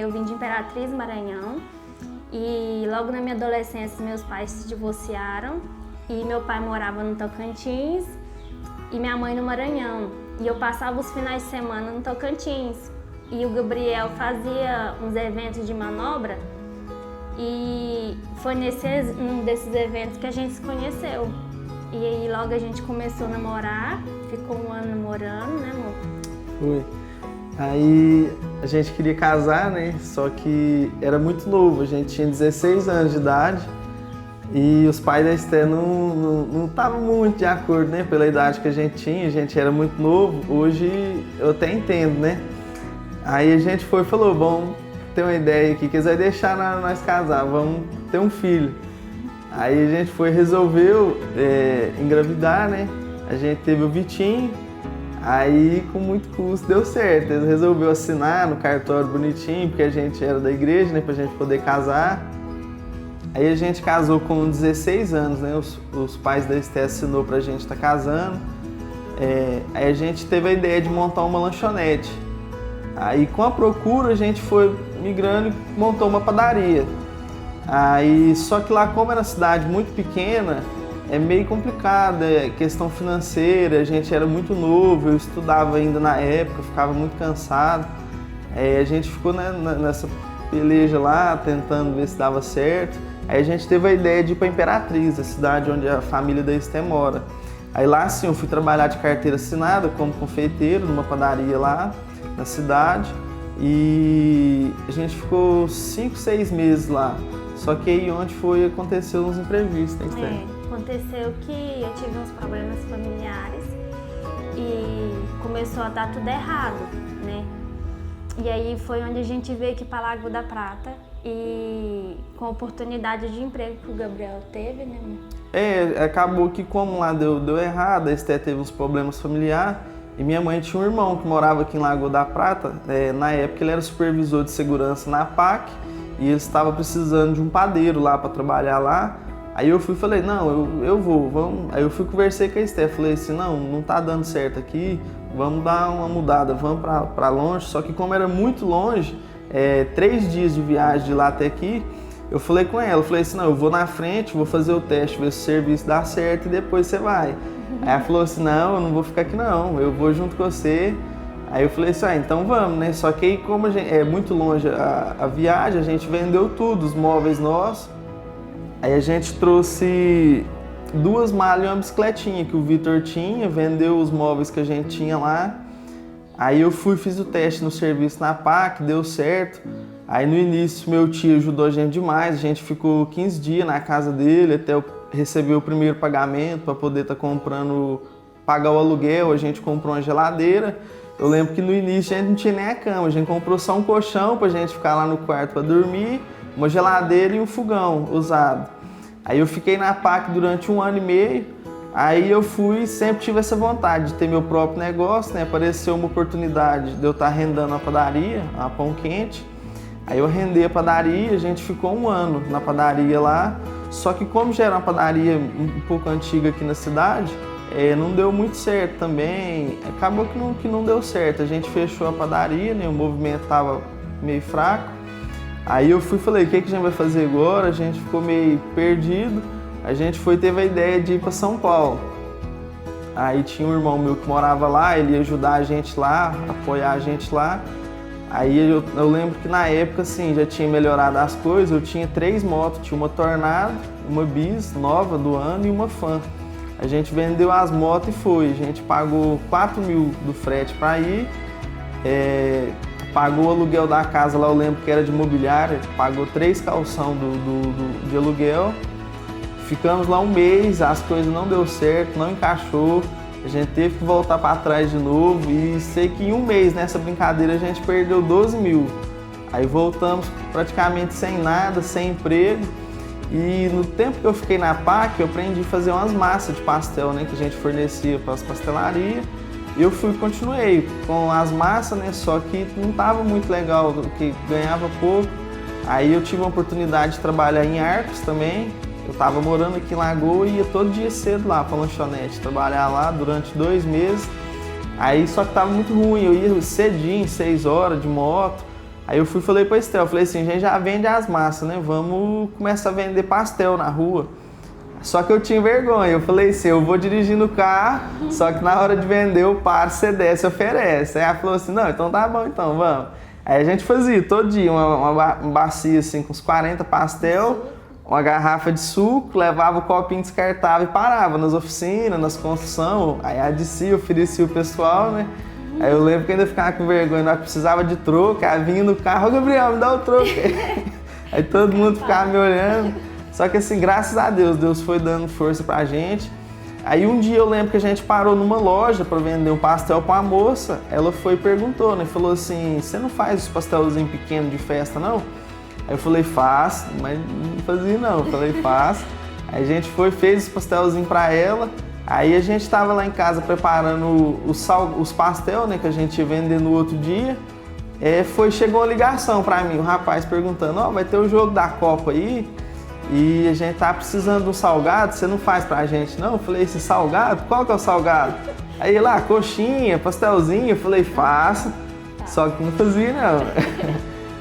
eu vim de Imperatriz, Maranhão, e logo na minha adolescência meus pais se divorciaram e meu pai morava no Tocantins e minha mãe no Maranhão. E eu passava os finais de semana no Tocantins e o Gabriel fazia uns eventos de manobra e foi num desses eventos que a gente se conheceu. E aí logo a gente começou a namorar, ficou um ano namorando, né, amor? Foi. Aí a gente queria casar, né? Só que era muito novo, a gente tinha 16 anos de idade e os pais da Esté não estavam muito de acordo, né? Pela idade que a gente era muito novo. Hoje eu até entendo, né? Aí a gente foi e falou, vamos ter uma ideia aqui, que eles vão deixar nós casar, vamos ter um filho. Aí a gente resolveu engravidar, né? A gente teve o Vitinho. Aí, com muito custo, deu certo. Eles resolveram assinar no cartório bonitinho, porque a gente era da igreja, né, pra gente poder casar. Aí a gente casou com 16 anos, né, os pais da Esté assinou pra gente estar casando. Aí a gente teve a ideia de montar uma lanchonete. Aí, com a procura, a gente foi migrando e montou uma padaria. Aí, só que lá, como era uma cidade muito pequena, é meio complicado, questão financeira, a gente era muito novo, eu estudava ainda na época, ficava muito cansado. A gente ficou nessa peleja lá, tentando ver se dava certo. Aí a gente teve a ideia de ir para Imperatriz, a cidade onde a família da Esté mora. Aí lá sim, eu fui trabalhar de carteira assinada como confeiteiro numa padaria lá na cidade. E a gente ficou 5, 6 meses lá. Só que aí onde aconteceu uns imprevistos, né, Esté? Aconteceu que eu tive uns problemas familiares e começou a dar tudo errado, né? E aí foi onde a gente veio aqui para Lagoa da Prata e com a oportunidade de emprego que o Gabriel teve, né? Acabou que como lá deu errado, a Esté teve uns problemas familiares e minha mãe tinha um irmão que morava aqui em Lagoa da Prata. Na época ele era supervisor de segurança na PAC e ele estava precisando de um padeiro lá para trabalhar lá. Aí eu fui e falei, não, eu vou, vamos. Aí eu fui conversei com a Esté, falei assim, não tá dando certo aqui, vamos dar uma mudada, vamos pra longe. Só que como era muito longe, 3 dias de viagem de lá até aqui, eu falei com ela, falei assim, não, eu vou na frente, vou fazer o teste, ver se o serviço dá certo e depois você vai. Aí ela falou assim, não, eu não vou ficar aqui não, eu vou junto com você. Aí eu falei assim, então vamos, né? Só que aí como é muito longe a viagem, a gente vendeu tudo, os móveis nossos. Aí a gente trouxe 2 malas e uma bicicletinha que o Vitor tinha, vendeu os móveis que a gente tinha lá. Aí eu fiz o teste no serviço na PAC, deu certo. Aí no início meu tio ajudou a gente demais, a gente ficou 15 dias na casa dele até eu receber o primeiro pagamento para poder estar pagar o aluguel, a gente comprou uma geladeira. Eu lembro que no início a gente não tinha nem a cama, a gente comprou só um colchão pra gente ficar lá no quarto para dormir, uma geladeira e um fogão usado. Aí eu fiquei na PAC durante 1 ano e meio, aí eu sempre tive essa vontade de ter meu próprio negócio, né? Apareceu uma oportunidade de eu estar arrendando a padaria, a Pão Quente. Aí eu arrendei a padaria, a gente ficou 1 ano na padaria lá, só que como já era uma padaria um pouco antiga aqui na cidade, não deu muito certo também, acabou que não deu certo, a gente fechou a padaria, né? O movimento estava meio fraco. Aí eu falei, o que a gente vai fazer agora? A gente ficou meio perdido, a gente teve a ideia de ir para São Paulo. Aí tinha um irmão meu que morava lá, ele ia ajudar a gente lá, apoiar a gente lá. Aí eu lembro que na época, assim, já tinha melhorado as coisas, eu tinha 3 motos, tinha uma Tornado, uma Bis nova do ano e uma Fan. A gente vendeu as motos e foi, a gente pagou 4 mil do frete para ir, pagou o aluguel da casa lá, eu lembro que era de imobiliária, pagou 3 calção de aluguel. Ficamos lá 1 mês, as coisas não deu certo, não encaixou, a gente teve que voltar para trás de novo e sei que em 1 mês nessa brincadeira a gente perdeu 12 mil. Aí voltamos praticamente sem nada, sem emprego. E no tempo que eu fiquei na PAC, eu aprendi a fazer umas massas de pastel, né, que a gente fornecia para as pastelarias. E eu continuei com as massas, né, só que não estava muito legal, porque ganhava pouco. Aí eu tive a oportunidade de trabalhar em Arcos também. Eu estava morando aqui em Lagoa e ia todo dia cedo lá para a lanchonete, trabalhar lá durante 2 meses. Aí só que estava muito ruim, eu ia cedinho, 6 horas de moto. Aí eu fui e falei pra Estel, falei assim, a gente já vende as massas, né? Vamos começar a vender pastel na rua. Só que eu tinha vergonha, eu falei assim, eu vou dirigindo o carro, só que na hora de vender eu paro, você desce, oferece. Aí ela falou assim, não, então tá bom, então vamos. Aí a gente fazia todo dia uma bacia assim com uns 40 pastel, uma garrafa de suco, levava o copinho descartável e parava nas oficinas, nas construções, aí adecia, oferecia o pessoal, né? Aí eu lembro que ainda ficava com vergonha, nós precisava de troco, aí vinha no carro, ô Gabriel, me dá o troco. Aí todo mundo ficava me olhando. Só que assim, graças a Deus, Deus foi dando força pra gente. Aí um dia eu lembro que a gente parou numa loja para vender um pastel pra uma moça. Ela foi e perguntou, né? Falou assim, você não faz os pastelzinhos pequenos de festa, não? Aí eu falei, faço, mas não fazia não. Eu falei, faço. Aí a gente foi, fez os pastelzinhos pra ela. Aí a gente tava lá em casa preparando os pastel, né? Que a gente ia vender no outro dia. Chegou uma ligação pra mim, o rapaz perguntando, ó, vai ter o jogo da Copa aí? E a gente tá precisando de um salgado, você não faz pra gente não? Eu falei, esse salgado? Qual que é o salgado? Aí lá, coxinha, pastelzinho, eu falei, faço. Só que não fazia não.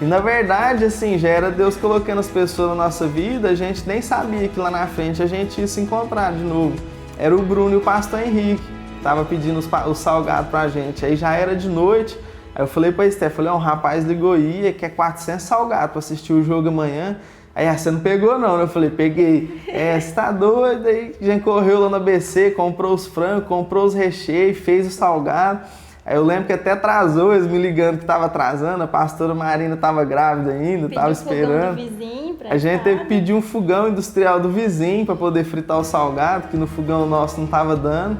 E na verdade, assim, já era Deus colocando as pessoas na nossa vida, a gente nem sabia que lá na frente a gente ia se encontrar de novo. Era o Bruno e o pastor Henrique, tava pedindo os salgados pra gente. Aí já era de noite, aí eu falei pra Esté, falei, um rapaz ligou aí, quer 400 salgados pra assistir o jogo amanhã. Aí, você não pegou não, né? Eu falei, peguei. Você tá doido? Aí a gente correu lá no ABC, comprou os frangos, comprou os recheios, fez o salgado. Aí eu lembro que até atrasou, eles me ligando que tava atrasando, a pastora Marina tava grávida ainda, tava esperando. Fogão do vizinho pra a gente teve que pedir um fogão industrial do vizinho para poder fritar o salgado, que no fogão nosso não tava dando.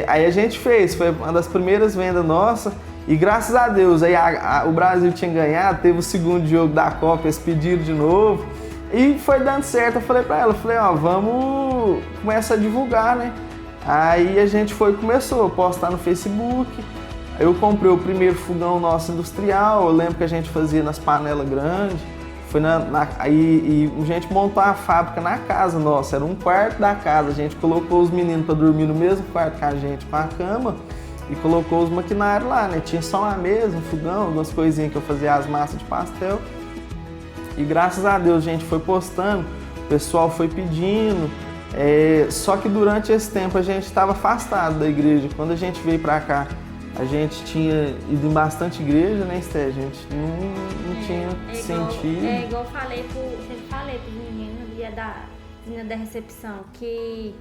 Aí a gente fez, foi uma das primeiras vendas nossas. E graças a Deus, aí o Brasil tinha ganhado, teve o segundo jogo da Copa, eles pediram de novo. E foi dando certo, eu falei pra ela, vamos começar a divulgar, né? Aí a gente começou a postar no Facebook. Eu comprei o primeiro fogão nosso industrial, eu lembro que a gente fazia nas panelas grandes. Aí a gente montou a fábrica na casa nossa, era um quarto da casa. A gente colocou os meninos para dormir no mesmo quarto que a gente, com a cama. E colocou os maquinários lá, né? Tinha só uma mesa, um fogão, algumas coisinhas que eu fazia as massas de pastel. E graças a Deus a gente foi postando, o pessoal foi pedindo. Só que durante esse tempo a gente estava afastado da igreja. Quando a gente veio pra cá, a gente tinha ido em bastante igreja, né, Esté? A gente não tinha sentido. Igual eu sempre falei pros meninos no dia da recepção, que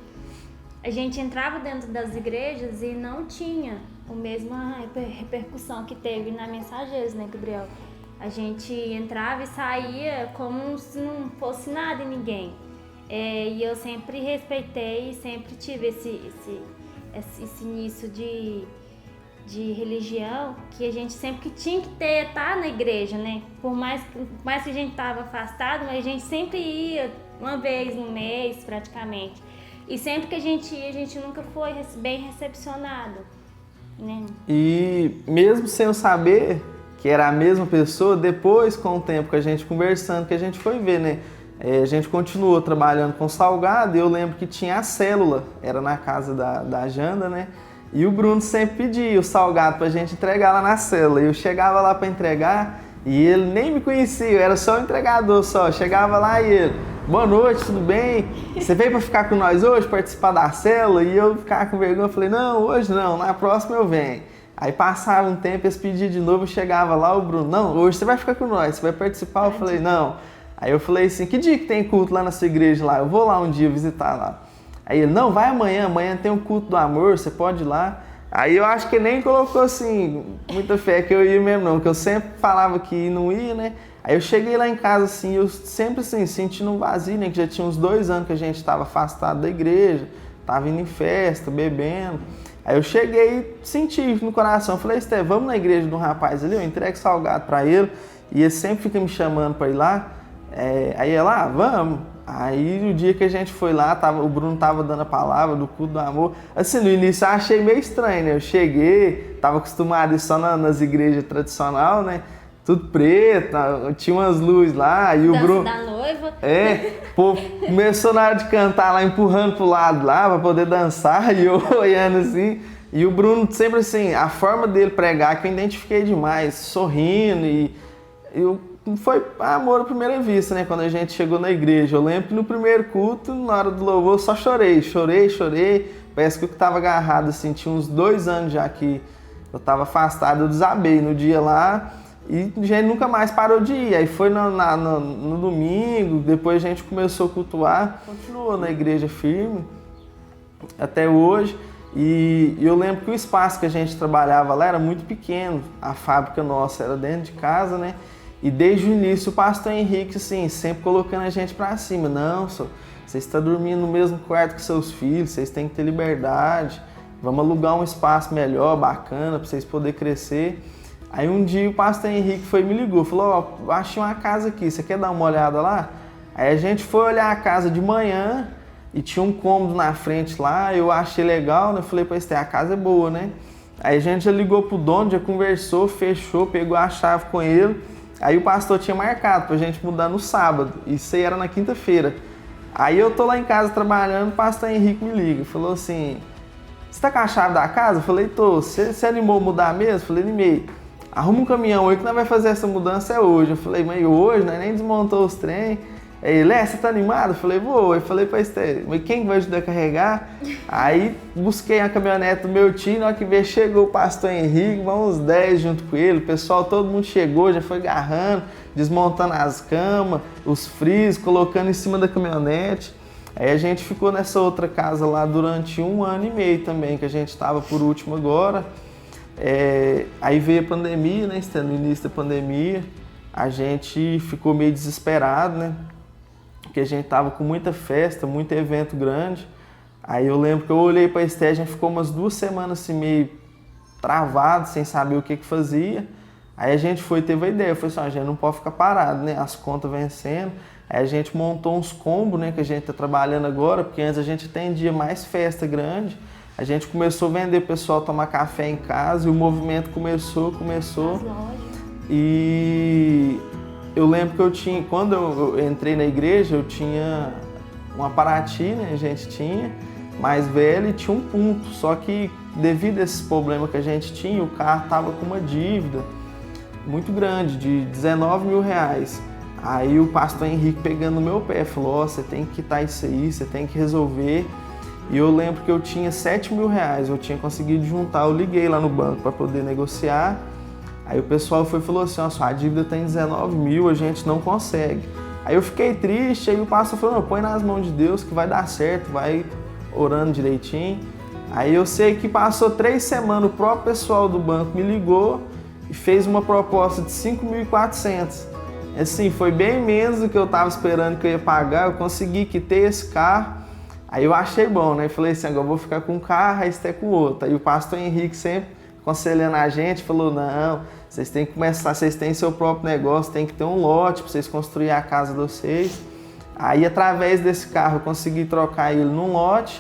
a gente entrava dentro das igrejas e não tinha a mesma repercussão que teve na Mensageiros, né, Gabriel? A gente entrava e saía como se não fosse nada em ninguém. E eu sempre respeitei e sempre tive esse início de religião, que a gente sempre que tinha que estar na igreja, né? Por mais que a gente estava afastado, mas a gente sempre ia uma vez no mês, praticamente. E sempre que a gente ia, a gente nunca foi bem recepcionado, né? E mesmo sem eu saber que era a mesma pessoa, depois, com o tempo que a gente conversando, que a gente foi ver, né? A gente continuou trabalhando com salgado e eu lembro que tinha a célula, era na casa da Janda, né? E o Bruno sempre pedia o salgado pra gente entregar lá na célula. Eu chegava lá para entregar e ele nem me conhecia, eu era só o entregador só. Chegava lá e ele, boa noite, tudo bem? Você veio para ficar com nós hoje, participar da célula? E eu ficava com vergonha, falei, não, hoje não, na próxima eu venho. Aí passava um tempo, eles pediam de novo, eu chegava lá, o Bruno, não, hoje você vai ficar com nós, você vai participar? Eu falei, não. Aí eu falei assim, que dia que tem culto lá na sua igreja lá? Eu vou lá um dia visitar lá. Aí ele, não, vai amanhã tem um culto do amor, você pode ir lá. Aí eu acho que nem colocou assim, muita fé que eu ia mesmo não, que eu sempre falava que não ia, né? Aí eu cheguei lá em casa assim, eu sempre assim, sentindo um vazio, né? Que já tinha uns 2 anos que a gente estava afastado da igreja, estava indo em festa, bebendo. Aí eu cheguei e senti no coração, falei, Esté, vamos na igreja de um rapaz ali, eu entrego salgado para ele, e ele sempre fica me chamando para ir lá. Aí ela, vamos. Aí o dia que a gente foi lá, o Bruno tava dando a palavra do culto do amor. Assim, no início eu achei meio estranho, né? Eu cheguei, tava acostumado a ir só nas igrejas tradicionais, né? Tudo preto, tinha umas luzes lá, e o Dança Bruno... da noiva. Pô, começou na hora de cantar lá, empurrando pro lado lá, pra poder dançar, e eu olhando assim. E o Bruno sempre assim, a forma dele pregar que eu identifiquei demais, sorrindo e Foi amor à primeira vista, né? Quando a gente chegou na igreja. Eu lembro que no primeiro culto, na hora do louvor, eu só chorei. Parece que eu estava agarrado, assim, tinha uns 2 anos já que eu estava afastado, eu desabei no dia lá e a gente nunca mais parou de ir. Aí foi no domingo, depois a gente começou a cultuar, continuou na igreja firme até hoje. E eu lembro que o espaço que a gente trabalhava lá era muito pequeno, a fábrica nossa era dentro de casa, né? E desde o início o pastor Henrique, assim, sempre colocando a gente pra cima. Não, vocês estão dormindo no mesmo quarto que seus filhos, vocês têm que ter liberdade, vamos alugar um espaço melhor, bacana, pra vocês poderem crescer. Aí um dia o pastor Henrique foi e me ligou, falou, ó, achei uma casa aqui, você quer dar uma olhada lá? Aí a gente foi olhar a casa de manhã e tinha um cômodo na frente lá, eu achei legal, né? Falei pra Esther, a casa é boa, né? Aí a gente já ligou pro dono, já conversou, fechou, pegou a chave com ele. Aí o pastor tinha marcado pra gente mudar no sábado, isso aí era na quinta-feira. Aí eu tô lá em casa trabalhando, o pastor Henrique me liga, falou assim, você tá com a chave da casa? Eu falei, tô. Você animou mudar mesmo? Eu falei, animei. Arruma um caminhão aí que nós vai fazer essa mudança hoje. Eu falei, mas hoje, né? Nem desmontou os trem. Aí ele, você tá animado? Eu falei, vou. Eu falei pra Esther, mas quem vai ajudar a carregar? Aí busquei a caminhonete do meu tio, na hora que veio, chegou o pastor Henrique, vamos uns 10 junto com ele. O pessoal, todo mundo chegou, já foi agarrando, desmontando as camas, os frisos, colocando em cima da caminhonete. Aí a gente ficou nessa outra casa lá durante 1 ano e meio também, que a gente estava por último agora. Aí veio a pandemia, né? No início da pandemia, a gente ficou meio desesperado, né? Porque a gente tava com muita festa, muito evento grande. Aí eu lembro que eu olhei para a Esther, a gente ficou umas 2 semanas assim meio travado, sem saber o que fazia. Aí a gente teve a ideia, eu falei assim, a gente não pode ficar parado, né? As contas vencendo. Aí a gente montou uns combos, né, que a gente está trabalhando agora, porque antes a gente atendia mais festa grande. A gente começou a vender o pessoal tomar café em casa e o movimento começou. E eu lembro que eu tinha, quando eu entrei na igreja, eu tinha uma Paraty, né, a gente tinha, mais velho e tinha um ponto. Só que devido a esses problemas que a gente tinha, o carro estava com uma dívida muito grande, de 19 mil reais. Aí o pastor Henrique pegando no meu pé, falou, você tem que quitar isso aí, você tem que resolver. E eu lembro que eu tinha 7 mil reais, eu tinha conseguido juntar, eu liguei lá no banco para poder negociar. Aí o pessoal falou assim, sua dívida tem 19 mil, a gente não consegue. Aí eu fiquei triste, aí o pastor falou, põe nas mãos de Deus que vai dar certo, vai orando direitinho. Aí eu sei que passou 3 semanas, o próprio pessoal do banco me ligou e fez uma proposta de 5.400. Assim, foi bem menos do que eu estava esperando que eu ia pagar, eu consegui quitar esse carro, aí eu achei bom, né? Falei assim, agora eu vou ficar com um carro, aí você com o outro. Aí o pastor Henrique sempre aconselhando a gente, falou, não, vocês têm que começar, vocês têm seu próprio negócio, tem que ter um lote para vocês construir a casa de vocês. Aí através desse carro eu consegui trocar ele num lote.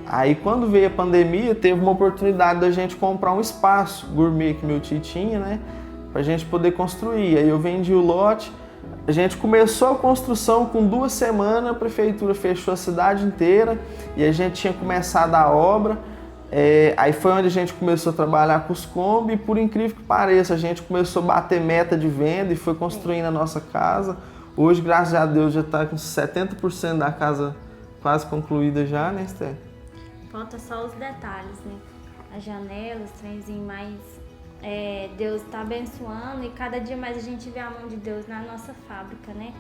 Aí quando veio a pandemia, teve uma oportunidade da gente comprar um espaço gourmet que meu tio tinha, né? Pra gente poder construir. Aí eu vendi o lote, a gente começou a construção com 2 semanas, a prefeitura fechou a cidade inteira e a gente tinha começado a obra. Aí foi onde a gente começou a trabalhar com os Kombi e por incrível que pareça, a gente começou a bater meta de venda e foi construindo a nossa casa. Hoje, graças a Deus, já está com 70% da casa quase concluída já, né, Esther? Falta só os detalhes, né? As janelas, os trenzinhos mais... Deus está abençoando e cada dia mais a gente vê a mão de Deus na nossa fábrica, né?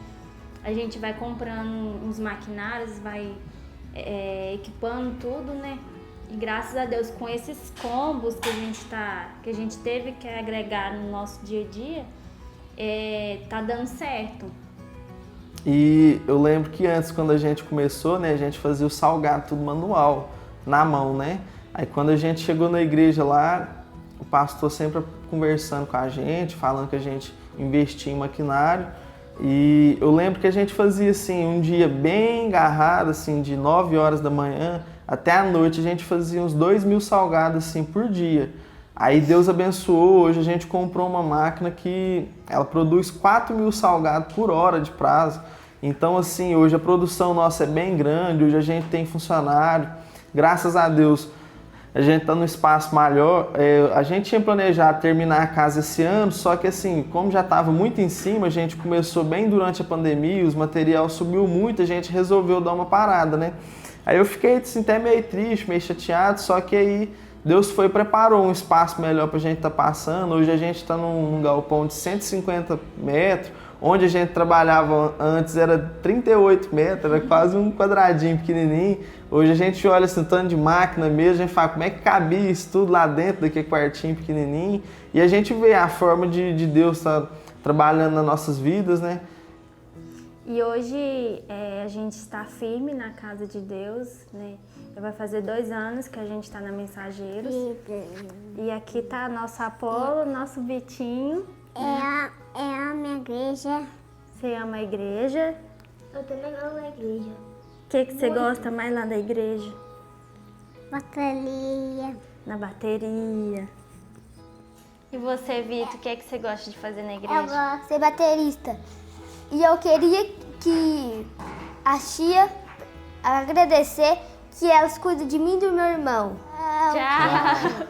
A gente vai comprando uns maquinários, vai equipando tudo, né? E graças a Deus, com esses combos que a gente teve que agregar no nosso dia a dia, tá dando certo. E eu lembro que antes, quando a gente começou, né, a gente fazia o salgado tudo manual, na mão, né? Aí quando a gente chegou na igreja lá, o pastor sempre conversando com a gente, falando que a gente investia em maquinário. E eu lembro que a gente fazia assim, um dia bem agarrado, assim, de 9 horas da manhã até a noite, a gente fazia uns 2.000 salgados assim, por dia. Aí Deus abençoou, hoje a gente comprou uma máquina que ela produz 4.000 salgados por hora de prazo. Então assim, hoje a produção nossa é bem grande, hoje a gente tem funcionário, graças a Deus. a gente está num espaço maior. A gente tinha planejado terminar a casa esse ano, só que assim, como já estava muito em cima, a gente começou bem durante a pandemia, os materiais subiu muito, a gente resolveu dar uma parada, né? Aí eu fiquei assim, até meio triste, meio chateado, só que aí Deus preparou um espaço melhor para a gente estar passando. Hoje a gente está num galpão de 150 metros, onde a gente trabalhava antes era 38 metros, era quase um quadradinho pequenininho. Hoje a gente olha assim, um tanto de máquina mesmo, a gente fala como é que cabia isso tudo lá dentro daquele quartinho pequenininho. E a gente vê a forma de Deus estar trabalhando nas nossas vidas, né? E hoje a gente está firme na casa de Deus, né? Vai fazer 2 anos que a gente está na Mensageiros. E aqui está nosso Apolo, nosso Vitinho. É a minha igreja. Você ama a igreja? Eu também amo a igreja. O que você gosta mais lá da igreja? Bateria. Na bateria. E você, Vitor, o que você gosta de fazer na igreja? Eu gosto de ser baterista. E eu queria que a tia agradecer que elas cuidam de mim e do meu irmão. Tchau!